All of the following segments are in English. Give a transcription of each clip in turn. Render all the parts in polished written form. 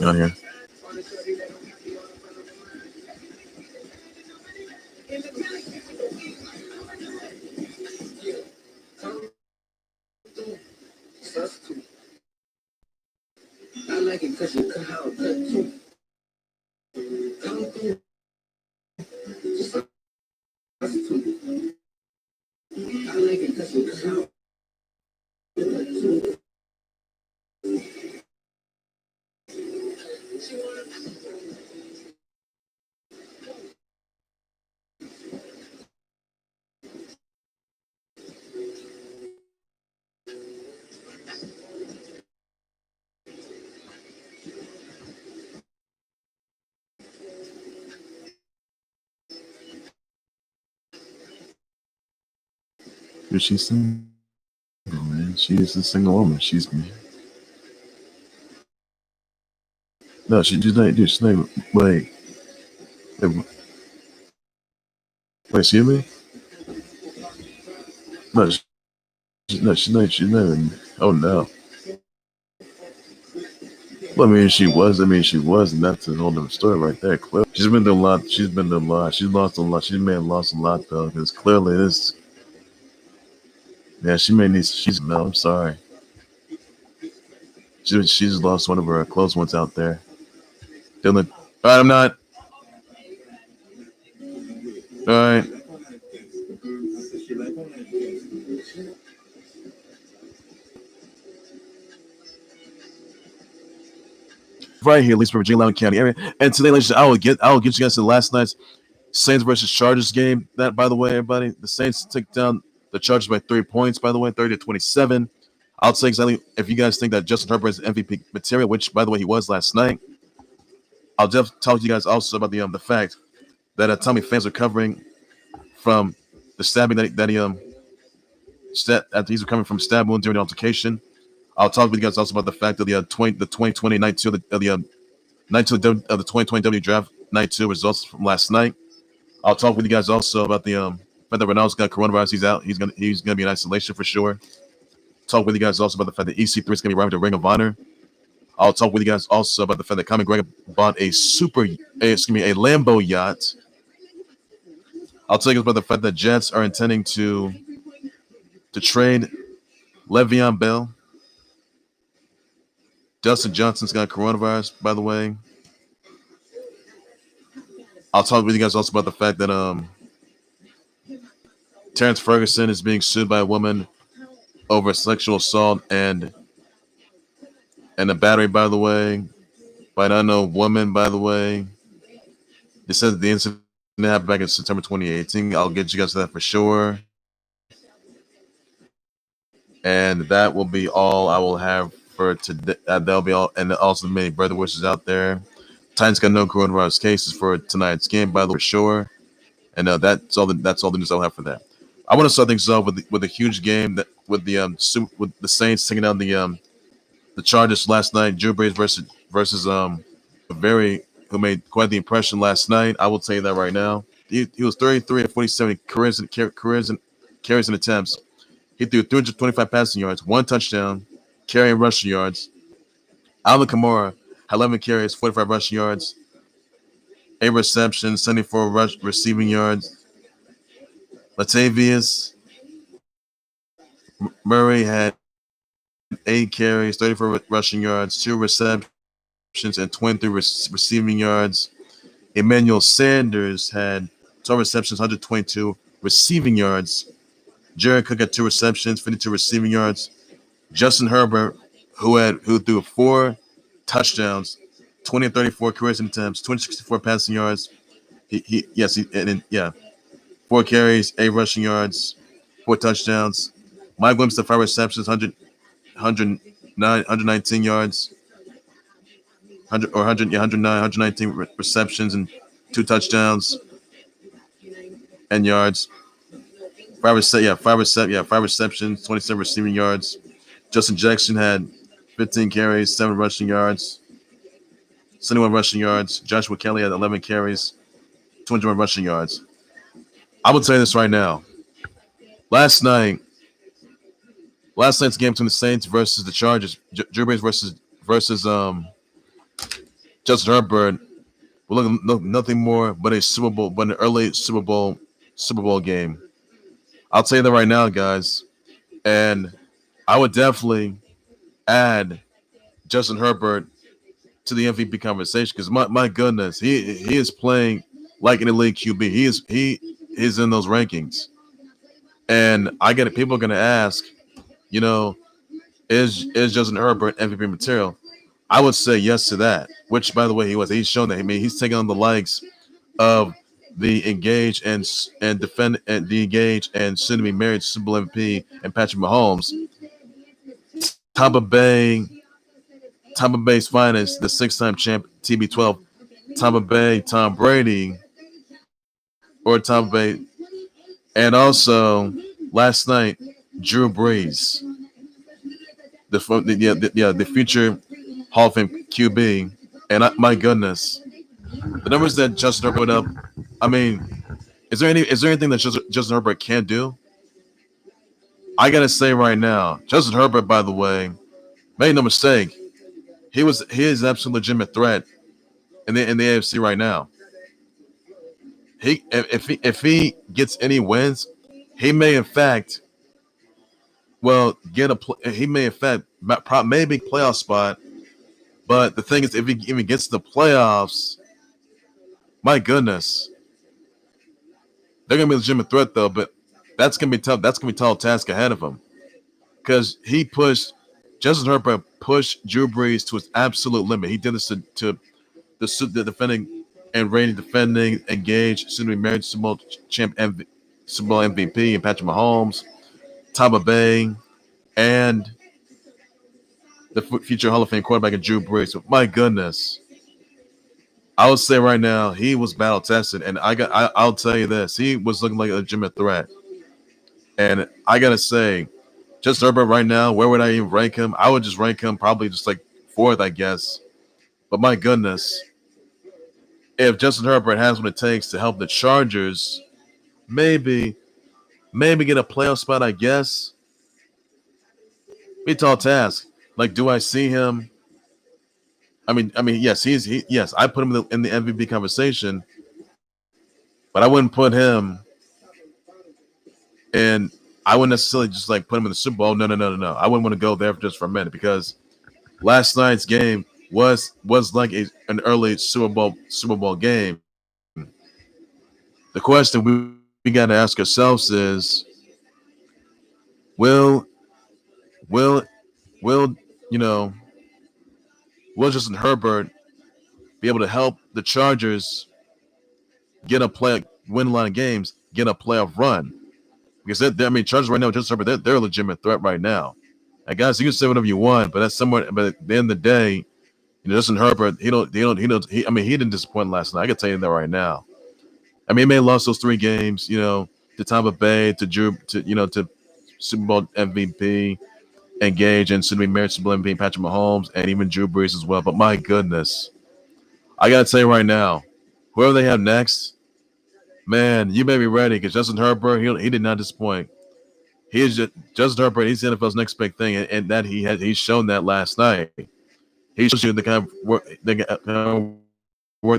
On here. I like it because you cut out that I like it because you cut out. She's single, man. She's a single woman. She's no, she's not. Dude, she's not. Wait, excuse me. No, she's not. She's not. Oh no. Well, I mean, she was, and that's a whole different story right there. Clearly, she's been through a lot. She's been through a lot. She's lost a lot. She may have lost a lot though, because clearly this. Yeah, she may need. She's no. I'm sorry. She's lost one of her close ones out there. Dylan. All right, I'm not. All right. Right here, at least for Virginia Loudoun County area. And today, ladies, I will get you guys to last night's Saints versus Chargers game. That, by the way, everybody, the Saints took down the Chargers by 3 points, by the way, 30-27. I'll say exactly if you guys think that Justin Herbert is MVP material, which, by the way, he was last night. I'll just talk to you guys also about the fact that Tommy fans are recovering from the stabbing that he's recovering from stab wound during the altercation. I'll talk with you guys also about the fact that the 2020 night two of the 2020 draft night 2 results from last night. I'll talk with you guys also about the fact that Ronaldo's got coronavirus. He's out. He's gonna be in isolation for sure. Talk with you guys also about the fact that EC3 is gonna be arriving to Ring of Honor. I'll talk with you guys also about the fact that Conor McGregor bought a Lambo yacht. I'll tell you about the fact that Jets are intending to trade Le'Veon Bell. Dustin Johnson's got coronavirus, by the way. I'll talk with you guys also about the fact that Terrence Ferguson is being sued by a woman over sexual assault and a battery, by the way, by an unknown woman, by the way. They said that the incident happened back in September 2018. I'll get you guys to that for sure. And that will be all I will have for today. That'll be all, and also many brother wishes out there. Titans got no coronavirus cases for tonight's game, by the way, for sure. And that's all the news I'll have for that. I want to start things off with a huge game that with the Saints taking down the Chargers last night. Drew Brees versus who made quite the impression last night. I will tell you that right now. He was 33 and 47 carries and attempts. He threw 325 passing yards, 1 touchdown, carrying rushing yards. Alvin Kamara had 11 carries, 45 rushing yards, 8 receptions, 74 receiving yards. Latavius Murray had 8 carries, 34 rushing yards, 2 receptions, and 23 receiving yards. Emmanuel Sanders had 12 receptions, 122 receiving yards. Jared Cook had 2 receptions, 52 receiving yards. Justin Herbert, who threw 4 touchdowns, 20 and 34 careers and attempts, 264 passing yards. 4 carries, 8 rushing yards, 4 touchdowns. Mike Williams, 5 receptions, 119 yards, 119 receptions and 2 touchdowns and yards. 5 receptions, 27 receiving yards. Justin Jackson had 15 carries, 7 rushing yards, 71 rushing yards. Joshua Kelley had 11 carries, 201 rushing yards. I would say this right now. Last night's game between the Saints versus the Chargers, Drew Brees versus Justin Herbert, we're looking nothing more but an early Super Bowl game. I'll tell you that right now, guys. And I would definitely add Justin Herbert to the MVP conversation because my goodness, he is playing like an elite QB. He is in those rankings. And I get it. People are going to ask, you know, is Justin Herbert MVP material? I would say yes to that. Which, by the way, he was. He's shown that. I mean, he's taking on the likes of the engaged and defend and the engaged and soon to be married Super Bowl MVP and Patrick Mahomes. Tampa Bay's finest, the 6-time champ TB12, Tampa Bay, Tom Brady, or Tampa Bay, and also last night Drew Brees, the future Hall of Fame QB, and my goodness, the numbers that Justin Herbert put up. I mean, is there anything that Justin Herbert can't do? I gotta say right now, Justin Herbert, by the way, made no mistake. He is an absolute legitimate threat in the AFC right now. If he gets any wins, he may in fact maybe playoff spot. But the thing is, if he even gets to the playoffs, my goodness, they're gonna be a legitimate threat though. But that's gonna be tough. That's gonna be a tall task ahead of him because Justin Herbert pushed Drew Brees to his absolute limit. He did this to the defending and reigning defending engaged soon to be married Super Bowl MVP and Patrick Mahomes, Tampa Bay, and the future Hall of Fame quarterback of Drew Brees. So my goodness, I would say right now he was battle tested, and I'll tell you this: he was looking like a legitimate threat. And I gotta say, Justin Herbert right now, where would I even rank him? I would just rank him probably just like fourth, I guess. But my goodness, if Justin Herbert has what it takes to help the Chargers, maybe get a playoff spot, I guess. Be a tall task. Like, do I see him? I mean, yes, yes, I put him in the MVP conversation, but I wouldn't put him in. I wouldn't necessarily just like put him in the Super Bowl. No. I wouldn't want to go there just for a minute because last night's game was like an early Super Bowl game. The question we got to ask ourselves is, will Justin Herbert be able to help the Chargers win a lot of games, get a playoff run? Because Chargers right now, Justin Herbert, they're a legitimate threat right now. And guys, you can say whatever you want, but that's somewhere. But at the end of the day, Justin Herbert, he didn't disappoint last night. I can tell you that right now. I mean, he may have lost those 3 games, to Tampa Bay, to Super Bowl MVP, engage, and soon to be married to Super Bowl MVP Patrick Mahomes, and even Drew Brees as well. But my goodness, I gotta tell you right now, whoever they have next, man, you may be ready because Justin Herbert, he did not disappoint. Justin Herbert. He's the NFL's next big thing, and that he's shown that last night. He shows you the kind of work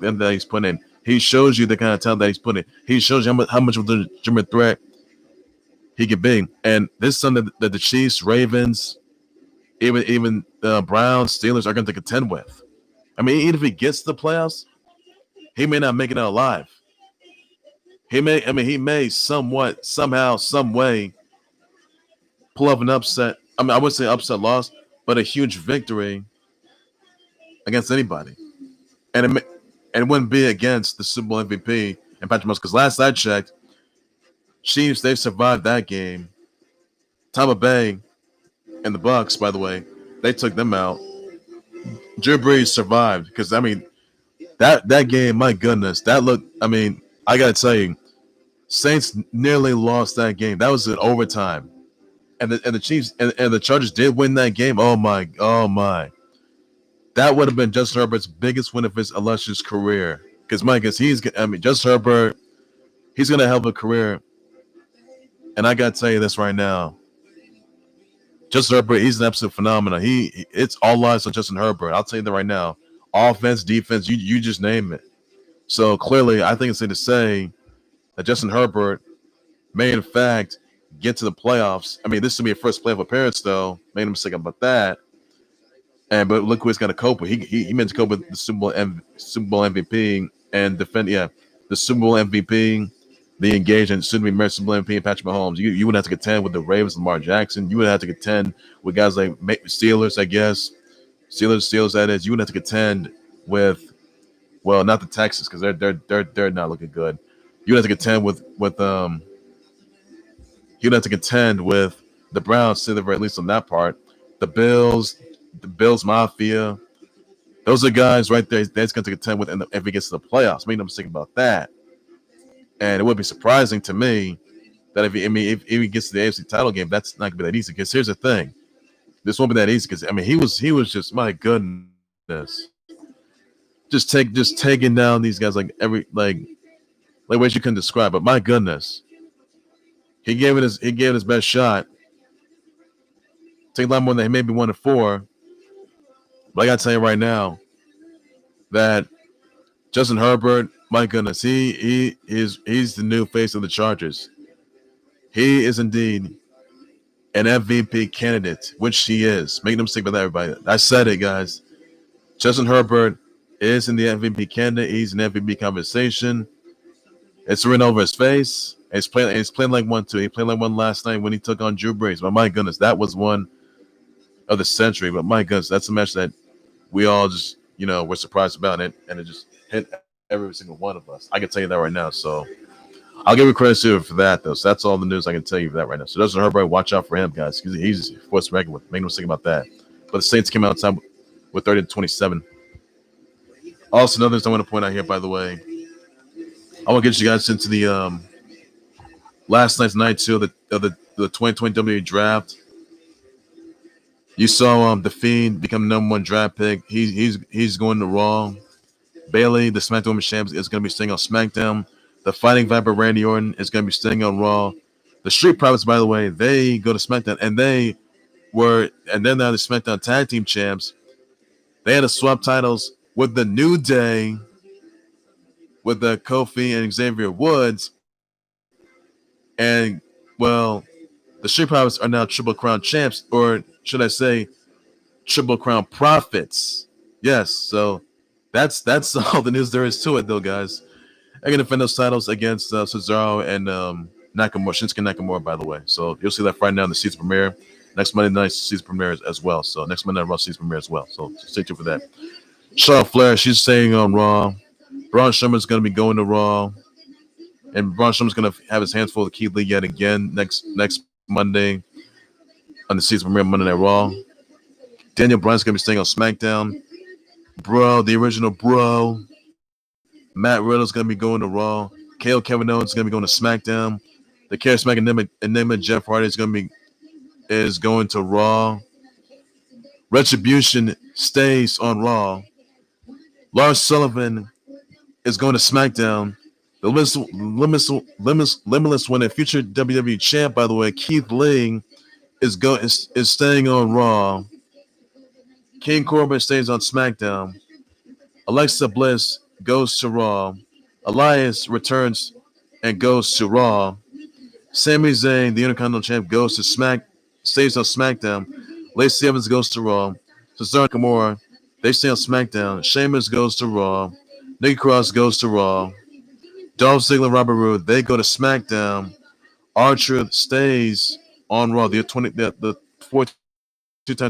that he's putting in. He shows you the kind of talent that he's putting in. He shows you how much of a legitimate threat he could be. And this is something that the Chiefs, Ravens, even Browns, Steelers are going to contend with. I mean, even if he gets to the playoffs, he may not make it out alive. He may somehow, some way pull up an upset. I mean, I wouldn't say upset loss, but a huge victory against anybody. And it wouldn't be against the Super Bowl MVP and Patrick Mahomes, because last I checked, Chiefs, they've survived that game. Tampa Bay and the Bucks, by the way, they took them out. Drew Brees survived because, that game, my goodness, that looked, I got to tell you, Saints nearly lost that game. That was in overtime. And the Chiefs and the Chargers did win that game. Oh, my. That would have been Justin Herbert's biggest win of his illustrious career. Because, Justin Herbert, he's gonna have a career. And I gotta tell you this right now. Justin Herbert, he's an absolute phenomenon. It's all eyes on Justin Herbert. I'll tell you that right now. Offense, defense, you just name it. So clearly, I think it's safe to say that Justin Herbert may in fact get to the playoffs. I mean, this will be a first playoff appearance, though. Made a mistake about that. But look who he's got to cope with. He meant to cope with the Super Bowl MVP and defend. Yeah, the Super Bowl MVP, the engaged and soon to be Super Bowl MVP, Patrick Mahomes. You would have to contend with the Ravens, Lamar Jackson. You would have to contend with guys like Steelers, I guess. Steelers. That is. You would have to contend with, well, not the Texans because they're not looking good. You would have to contend with you'd have to contend with the Browns, to the very least on that part. The Bills Mafia. Those are guys right there that's going to contend with if he gets to the playoffs. Make no mistake about that. And it would be surprising to me that if he gets to the AFC title game, that's not going to be that easy. Because here's the thing. This won't be that easy because, I mean, he was just, my goodness. Just taking down these guys like ways you couldn't describe. But my goodness. He gave it his best shot. Take a lot more than maybe 1-4. But I gotta tell you right now that Justin Herbert, my goodness, he's the new face of the Chargers. He is indeed an MVP candidate, which he is. Make no mistake about that, everybody. I said it, guys. Justin Herbert is in the MVP candidate. He's in MVP conversation. It's written over his face. He's playing like one too. He played like one last night when he took on Drew Brees. But my goodness, that was one of the century. But my goodness, that's a match that we all just, were surprised about it, and it just hit every single one of us. I can tell you that right now. So I'll give you credit to him for that, though. So that's all the news I can tell you for that right now. So Justin Herbert, watch out for him, guys, because he's forced to reckon with. Make no mistake about that. But the Saints came out on time with 30-27. Also, another thing I want to point out here, by the way, I want to get you guys into the last night's night two of the 2020 WWE draft. You saw the Fiend become number one draft pick. He's going to Raw. Bayley, the SmackDown Women's Champion, is going to be staying on SmackDown. The Fighting Viper Randy Orton is going to be staying on Raw. The Street Profits, by the way, they go to SmackDown, and they're now the SmackDown Tag Team Champs. They had to swap titles with the New Day, with the Kofi and Xavier Woods. And, well, the Street Profits are now Triple Crown champs, or should I say Triple Crown Profits. Yes, so that's all the news there is to it, though, guys. They're going to defend those titles against Cesaro and Nakamura, Shinsuke Nakamura, by the way. So you'll see that Friday night on the season premiere. Next Monday night, season premiere as well. So next Monday night, Raw season premiere as well. So stay tuned for that. Charlotte Flair, she's staying on Raw. Braun Strowman's going to be going to Raw. And Braun Strowman's going to have his hands full with Keith Lee yet again next Monday on the season premiere Monday Night Raw. Daniel Bryan's going to be staying on SmackDown. Bro, the original bro. Matt Riddle's going to be going to Raw. Kevin Owens is going to be going to SmackDown. The charismatic enigma Jeff Hardy is going to Raw. Retribution stays on Raw. Lars Sullivan is going to SmackDown. The limitless winner, future WWE champ, by the way, Keith Lee is staying on Raw. King Corbin stays on SmackDown. Alexa Bliss goes to Raw. Elias returns and goes to Raw. Sami Zayn, the Intercontinental Champ, stays on SmackDown. Lacey Evans goes to Raw. Cesaro and Kamara, they stay on SmackDown. Sheamus goes to Raw. Nikki Cross goes to Raw. Dolph Ziggler and Robert Roode, they go to SmackDown. R-Truth stays on Raw. The 2-time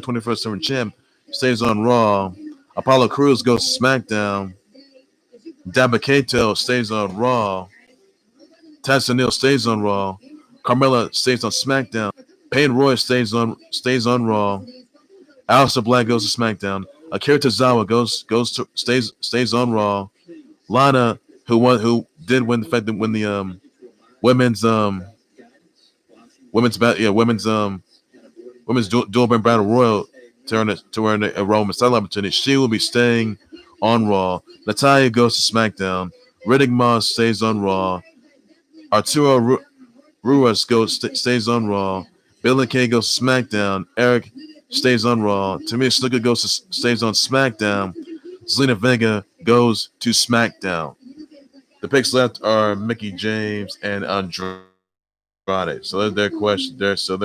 21st champ stays on Raw. Apollo Crews goes to SmackDown. Dabba-Kato stays on Raw. Taz O'Neil stays on Raw. Carmella stays on SmackDown. Peyton Royce stays on Raw. Aleister Black goes to SmackDown. Akira Tozawa stays on Raw. Lana, who did win the women's dual brand battle royal to earn a Roman title opportunity. She will be staying on Raw. Natalya goes to SmackDown. Riddick Moss stays on Raw. Arturo Ruas stays on Raw. Billy Kay goes to SmackDown. Eric stays on Raw. Tamina Snuka stays on SmackDown. Zelina Vega goes to SmackDown. The picks left are Mickey James and Andrade. So their question there. So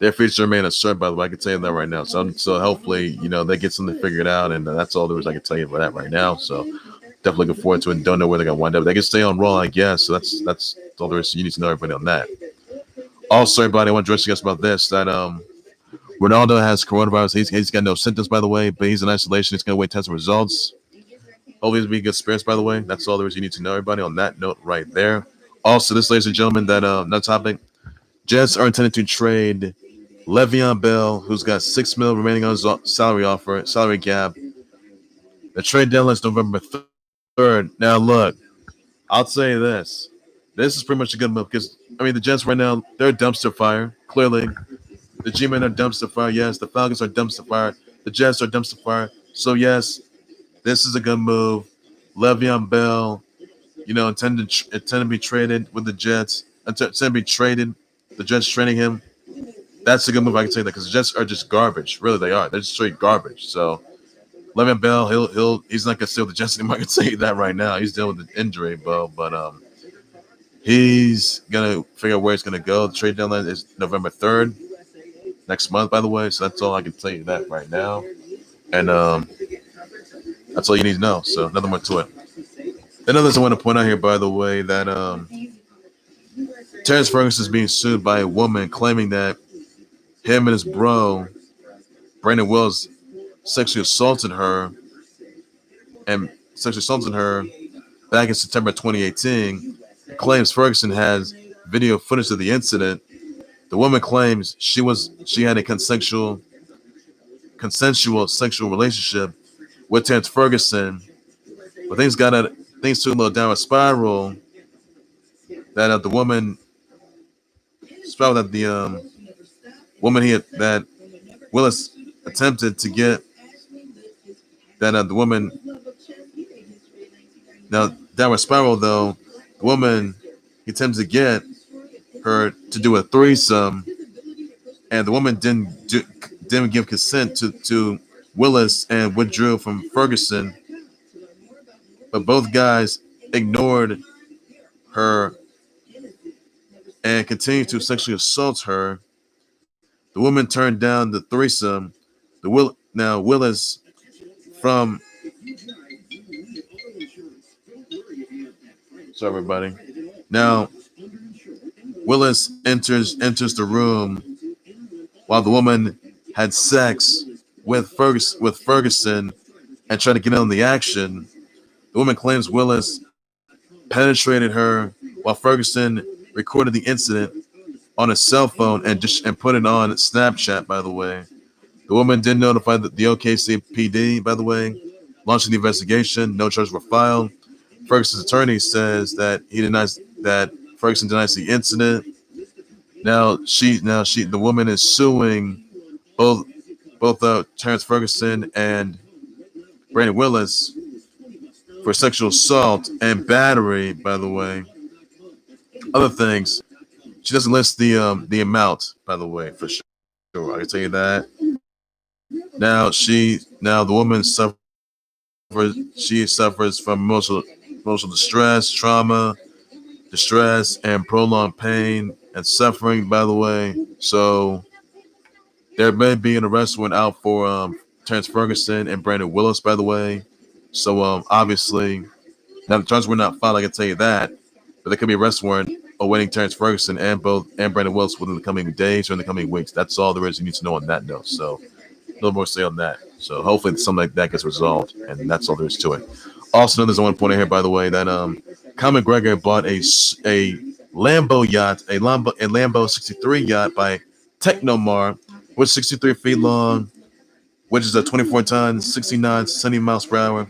their features remain uncertain. By the way, I can tell you that right now. So hopefully they get something figured out, and that's all there is I can tell you about that right now. So definitely looking forward to it. Don't know where they're gonna wind up. They can stay on Raw, I guess. So that's all there is. You need to know everybody on that. Also, everybody, I want to address you guys about this. That Ronaldo has coronavirus. He's got no symptoms, by the way, but he's in isolation. He's gonna wait test results. Hopefully, he'll be good spirits, by the way. That's all there is. You need to know everybody on that note right there. Also, this, ladies and gentlemen, that topic. Jets are intended to trade Le'Veon Bell, who's got $6 million remaining on his salary cap. The trade deadline is November 3rd. Now, look, I'll say this. This is pretty much a good move because, the Jets right now, they're a dumpster fire. Clearly, the G-Men are dumpster fire. Yes, the Falcons are dumpster fire. The Jets are dumpster fire. So, yes, this is a good move. Le'Veon Bell, intended to be traded with the Jets. Intended to be traded. The Jets trading him. That's a good move. I can say that because the Jets are just garbage. Really, they are. They're just straight garbage. So, Le'Veon Bell, he's not gonna stay with the Jets anymore. I can say that right now. He's dealing with an injury, but he's gonna figure out where he's gonna go. The trade deadline is November 3rd, next month, by the way. So that's all I can tell you that right now, and that's all you need to know. So nothing more to it. Another thing I want to point out here, by the way, that Terrence Ferguson is being sued by a woman claiming that him and his bro, Brandon Wills, sexually assaulted her back in September 2018. It claims Ferguson has video footage of the incident. The woman claims she had a consensual sexual relationship with Terrence Ferguson, but things took a little downward spiral. That the woman that Willis attempted to get the woman. Now, downward spiral, though, the woman, he attempted to get her to do a threesome, and the woman didn't give consent to Willis and withdrew from Ferguson. But both guys ignored her and continued to sexually assault her. The woman turned down the threesome. Willis from... Sorry, everybody. Now, Willis enters the room while the woman had sex with Ferguson and tried to get in on the action. The woman claims Willis penetrated her while Ferguson recorded the incident on a cell phone and put it on Snapchat, by the way. The woman did notify the OKC PD, by the way, launching the investigation. No charges were filed. Ferguson's attorney says that Ferguson denies the incident. Now the woman is suing both Terrence Ferguson and Brandon Willis for sexual assault and battery, by the way. Other things, she doesn't list the amount, by the way, for sure. I can tell you that. Now the woman suffers from emotional distress, trauma, and prolonged pain and suffering, by the way. So there may be an arrest warrant out for Terrence Ferguson and Brandon Willis, by the way. So obviously, now the charges were not filed, I can tell you that, but there could be an arrest warrant awaiting Terrence Ferguson and Brandon Willis within the coming days or in the coming weeks. That's all there is you need to know on that note. So no more to say on that. So hopefully something like that gets resolved, and that's all there is to it. Also, another one point out here, by the way, that Conor McGregor bought a Lambo yacht, a Lambo 63 yacht by Technomar, which is 63 feet long, which is a 24-ton, 69, 70 miles per hour,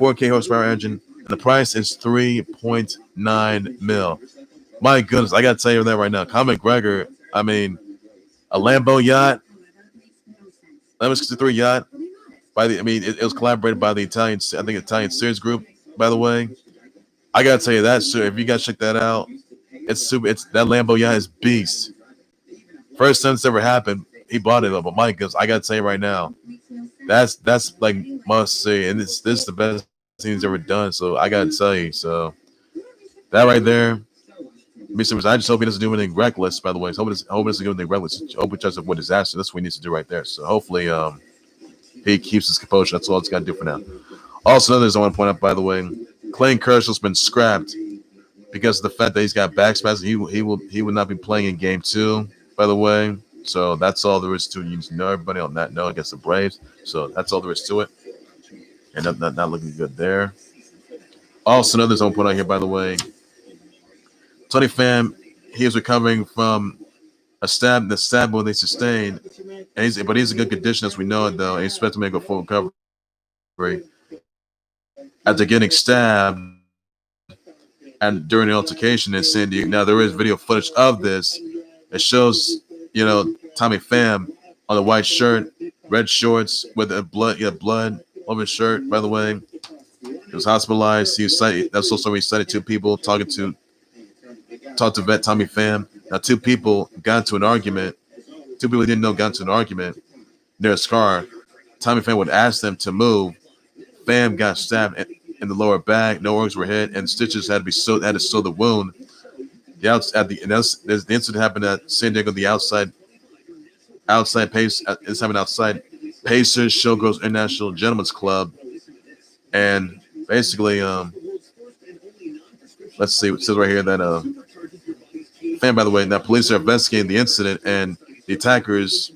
4K horsepower engine, and the price is $3.9 million. My goodness, I gotta tell you that right now. Conor McGregor, a Lambo yacht, Lambo 63 yacht. It was collaborated by the Italian Series Group, by the way. I gotta tell you that, sir. If you guys check that out, it's super. It's that Lambo yacht is beast. First time it's ever happened, he bought it up. But Mike goes, I gotta tell you right now, that's like must see, and this is the best thing he's ever done. So I gotta tell you, so that right there, Mr. I just hope he doesn't do anything reckless. By the way, hope he doesn't do anything reckless. Hope he tries to avoid disaster. That's what he needs to do right there. So hopefully, he keeps his composure. That's all it's got to do for now. Also, another thing I want to point out, by the way, Clayton Kershaw's been scrapped because of the fact that he's got back spasms. He will not be playing in Game 2. By the way, so that's all there is to it. You need to know everybody on that note against the Braves. So that's all there is to it, and not looking good there. Also, another thing I want to point out here, by the way, Tony Pham, he is recovering from the stab wound they sustained, but he's in good condition as we know it though. And he's expected to make a full recovery after getting stabbed and during the altercation in San Diego. Now there is video footage of this. It shows, Tommy Pham on the white shirt, red shorts with blood over his shirt. By the way, he was hospitalized. He was cited. That's also where he cited two people talked to vet Tommy Pham. Now two people got into an argument. Two people he didn't know got into an argument near his car. Tommy Pham would ask them to move. Pham got stabbed in the lower back. No organs were hit, and stitches had to sew the wound. The incident happened at San Diego, the outside Pace. It's happening outside Pacers Showgirls International Gentlemen's Club, and basically, let's see. It says right here that Pham, by the way, now police are investigating the incident, and the attackers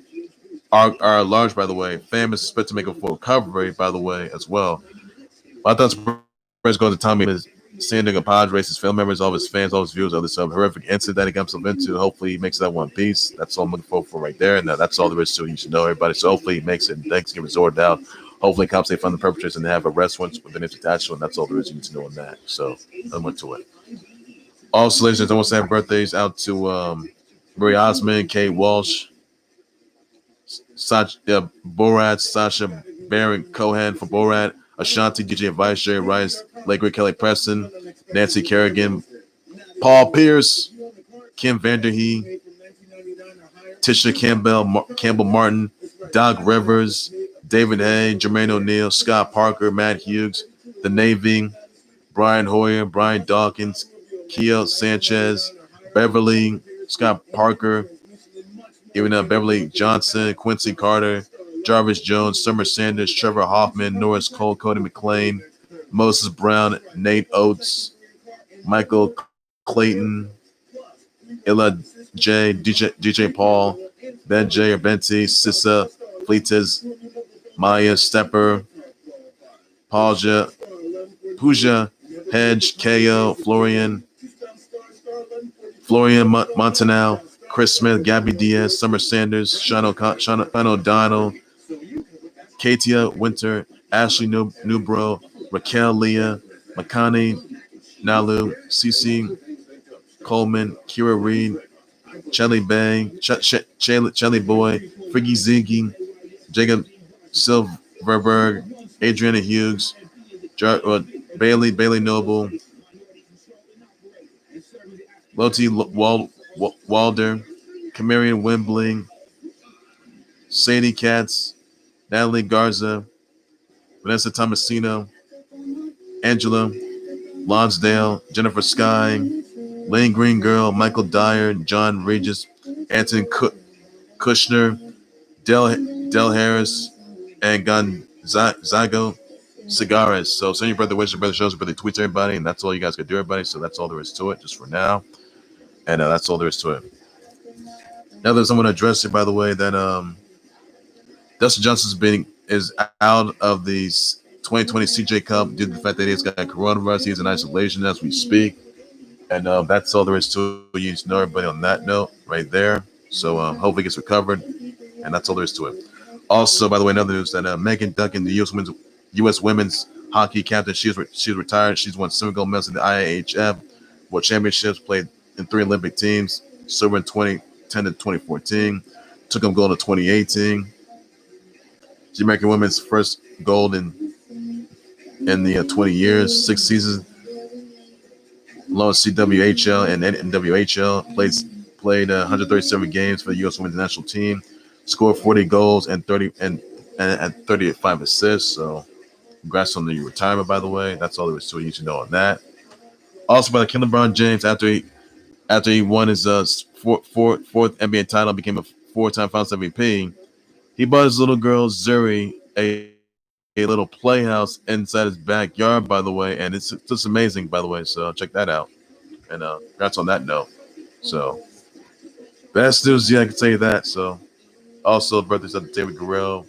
are large. By the way, Pham is suspected to make a full recovery. By the way, as well. I thought it's going to Tommy. San Diego Padres, his family members, all his fans, all his viewers, all this horrific incident that he got himself into. Hopefully, he makes that one piece. That's all I'm looking for right there. And that's all there is to it. You should know, everybody. So hopefully, he makes it and things get resorted out. Hopefully, cops they find the perpetrators and they have arrest warrants with an attached to it. And that's all there is you need to know on that. So, nothing more to it. Also, ladies and gentlemen, I want to say happy birthdays out to Marie Osmond, Kate Walsh, Borat, Sasha Baron Cohen for Borat, Ashanti, DJ Vice, Jerry Rice, Lake Kelly Preston, Nancy Kerrigan, Paul Pierce, Kim Vanderhee, Tisha Campbell Martin, Doc Rivers, David Hay, Jermaine O'Neal, Scott Parker, Matt Hughes, The Navy, Brian Hoyer, Brian Dawkins, Kiel Sanchez, Beverly, Scott Parker, even Beverly Johnson, Quincy Carter, Jarvis Jones, Summer Sanders, Trevor Hoffman, Norris Cole, Cody McLean, Moses Brown, Nate Oates, Michael Clayton, Illa J, DJ Paul, Ben J or Benty, Sissa, Fleetes, Maya Stepper, Pooja, Hedge, KO, Florian Montanal, Chris Smith, Gabby Diaz, Summer Sanders, Sean O'Donnell, Katia Winter, Ashley Newbro, Raquel Leah, Makani Nalu, Cece Coleman, Kira Reed, Chelly Bay, Chelly Boy, Friggy Ziggy, Jacob Silverberg, Adriana Hughes, Bailey Noble, Loti Walder, Camarian Wembley, Sadie Katz, Natalie Garza, Vanessa Tomasino, Angela Lonsdale, Jennifer Sky, Lane Green Girl, Michael Dyer, John Regis, Anthony Kushner, Del Harris, and Gonzago Cigares. So send your brother wishes, your brother shows, your brother tweets everybody, and that's all you guys can do, everybody. So that's all there is to it, just for now. And that's all there is to it. Now there's someone to address it, by the way, that Dustin Johnson is out of the 2020 CJ Cup due to the fact that he's got coronavirus. He's in isolation as we speak. And that's all there is to it. You need to know everybody on that note right there. So hopefully he gets recovered. And that's all there is to it. Also, by the way, another news that Megan Duncan, the U.S. women's hockey captain, she's retired. She's won 7 gold medals in the IIHF World Championships, played in 3 Olympic teams, silver in 2010 to 2014, took home gold in 2018. She's American women's first gold in the 20 years, 6 seasons. lost CWHL and NWHL. Played 137 games for the U.S. Women's National Team. Scored 40 goals and 35 assists. So, congrats on the retirement, by the way. That's all there was to it. You should know on that. Also, by the LeBron James, after he won his fourth NBA title, became a 4-time Finals MVP. He bought his little girl Zuri a little playhouse inside his backyard, by the way, and it's just amazing, by the way. So check that out. And congrats on that note. So best news, yeah, I can tell you that. So also birthdays of David Guerrero,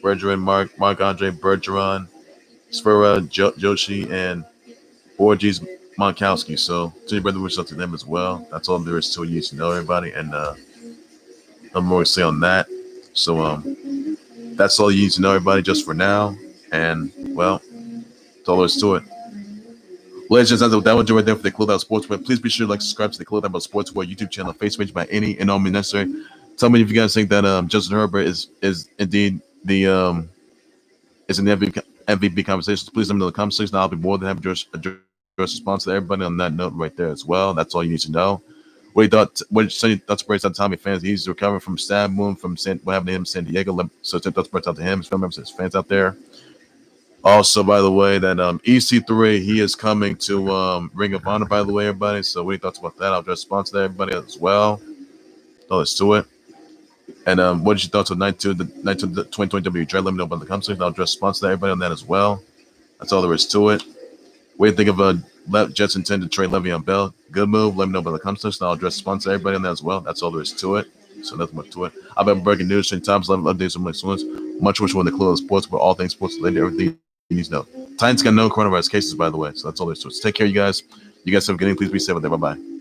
Bergeron, Mark Andre Bergeron, Sfera Joshi, and Borges Monkowski. So to your brother, wish out to them as well. That's all there is to it. You need to know everybody, and no more to say on that. So that's all you need to know, everybody, just for now. And well, that's all there is to it. Ladies and gentlemen, that was right there for the Clothing Sports. But please be sure to like, subscribe to the Clothing Sports YouTube channel, Facebook page by any and all means necessary. Tell me if you guys think that Justin Herbert is indeed the is in the MVP conversation. Please let me know in the comment section. I'll be more than happy to address response to everybody on that note right there as well. That's all you need to know. What your thoughts birds out to Tommy fans? He's recovering from stab wound from what happened to him in San Diego. So thoughts birds out to him, his family members, his fans out there. Also, by the way, that EC3, he is coming to Ring of Honor, by the way, everybody. So what are your thoughts about that? I'll just sponsor that, everybody, as well. So let's do it. And what is your thoughts on night two, the 2020 WWE Dread? Let me know about the comment section. I'll just sponsor that, everybody, on that as well. That's all there is to it. What do you think of Jets intend to trade Le'Veon Bell? Good move. Let me know about the comment section. I'll address sponsor everybody on that as well. That's all there is to it. So nothing much to it. I've been breaking news, changing times, updates from my source. Much on the Clothing Sports, where all things sports related, everything you need to know. Titans got no coronavirus cases, by the way. So that's all there is to it. So take care, you guys. You guys have a good day. Please be safe out there. Bye bye.